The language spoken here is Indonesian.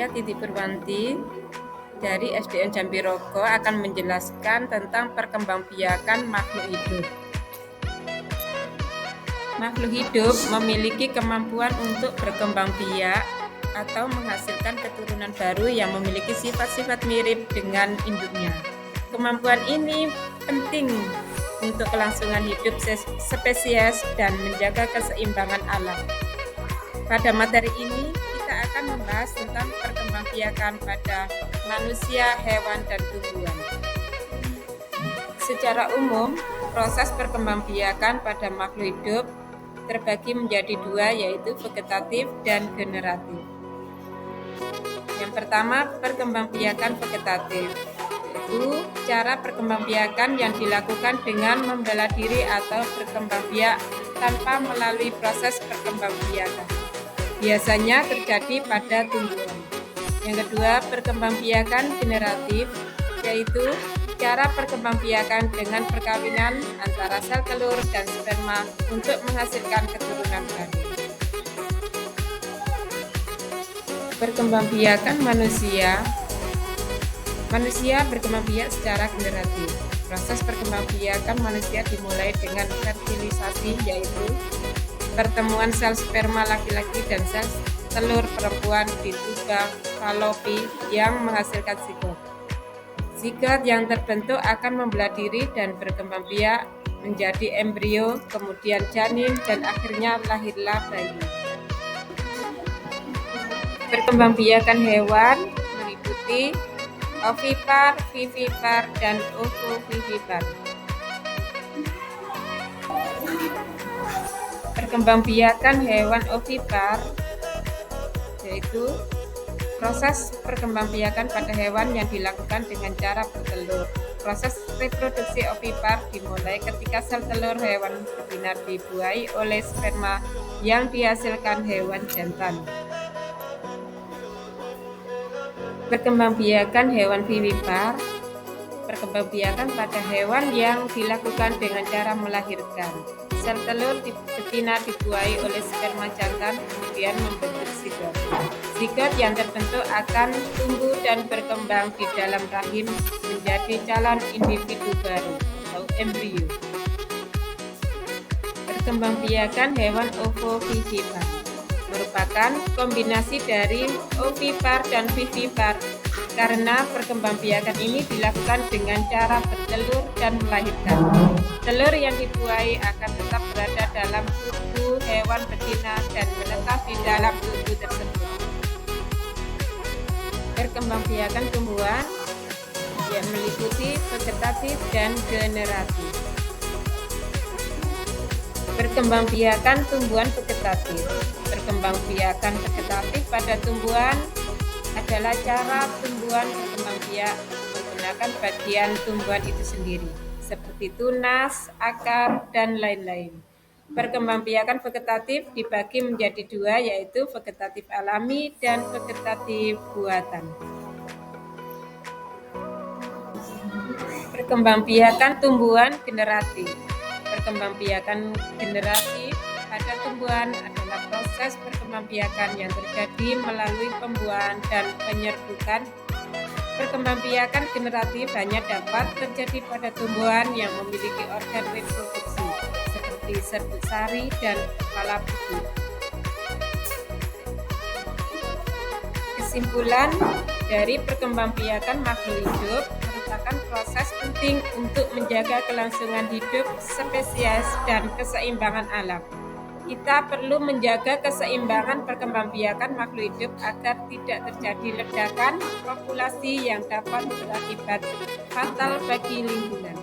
Saya Titi Purwanti dari SDN Jambi Rogo akan menjelaskan tentang perkembangbiakan makhluk hidup. Makhluk hidup memiliki kemampuan untuk berkembang biak atau menghasilkan keturunan baru yang memiliki sifat-sifat mirip dengan induknya. Kemampuan ini penting untuk kelangsungan hidup spesies dan menjaga keseimbangan alam. Pada materi ini, kita akan membahas tentang perkembangbiakan pada manusia, hewan, dan tumbuhan. Secara umum, proses perkembangbiakan pada makhluk hidup terbagi menjadi dua, yaitu vegetatif dan generatif. Yang pertama, perkembangbiakan vegetatif, yaitu cara perkembangbiakan yang dilakukan dengan membela diri atau berkembang biak tanpa melalui proses perkembangbiakan. Biasanya terjadi pada tumbuhan. Yang kedua, perkembangbiakan generatif, yaitu cara perkembangbiakan dengan perkawinan antara sel telur dan sperma untuk menghasilkan keturunan baru. Perkembangbiakan manusia. Manusia berkembang biak secara generatif. Proses perkembangbiakan manusia dimulai dengan fertilisasi, yaitu pertemuan sel sperma laki-laki dan sel telur perempuan di tuba falopi yang menghasilkan zigot. Zigot yang terbentuk akan membelah diri dan berkembang biak menjadi embrio, kemudian janin, dan akhirnya lahirlah bayi. Perkembangbiakan hewan meliputi ovipar, vivipar, dan ovovivipar. Perkembangbiakan hewan ovipar, yaitu proses perkembangbiakan pada hewan yang dilakukan dengan cara bertelur. Proses reproduksi ovipar dimulai ketika sel telur hewan betina dibuahi oleh sperma yang dihasilkan hewan jantan. Perkembangbiakan hewan vivipar, perkembangbiakan pada hewan yang dilakukan dengan cara melahirkan. Sel telur betina dibuahi oleh sperma jantan, kemudian membentuk zigot. Zigot yang terbentuk akan tumbuh dan berkembang di dalam rahim menjadi calon individu baru atau embrio. Perkembangbiakan hewan ovovivipar merupakan kombinasi dari ovipar dan vivipar, karena perkembangbiakan ini dilakukan dengan cara bertelur dan melahirkan. Telur yang dibuahi akan tetap berada dalam tubuh hewan betina dan menetap di dalam tubuh tersebut. Perkembangbiakan tumbuhan yang meliputi vegetatif dan generatif. Perkembangbiakan tumbuhan vegetatif. Perkembangbiakan vegetatif pada tumbuhan adalah cara tumbuhan berkembang biak menggunakan bagian tumbuhan itu sendiri, seperti tunas, akar, dan lain-lain. Perkembangbiakan vegetatif dibagi menjadi dua, yaitu vegetatif alami dan vegetatif buatan. Perkembangbiakan tumbuhan generatif. Perkembangbiakan generatif pada tumbuhan adalah proses perkembangbiakan yang terjadi melalui pembuahan dan penyerbukan. Perkembangbiakan generatif hanya dapat terjadi pada tumbuhan yang memiliki organ reproduksi seperti serbuk sari dan kepala buku. Kesimpulan dari perkembangbiakan makhluk hidup merupakan proses penting untuk menjaga kelangsungan hidup spesies dan keseimbangan alam. Kita perlu menjaga keseimbangan perkembangbiakan makhluk hidup agar tidak terjadi ledakan populasi yang dapat berakibat fatal bagi lingkungan.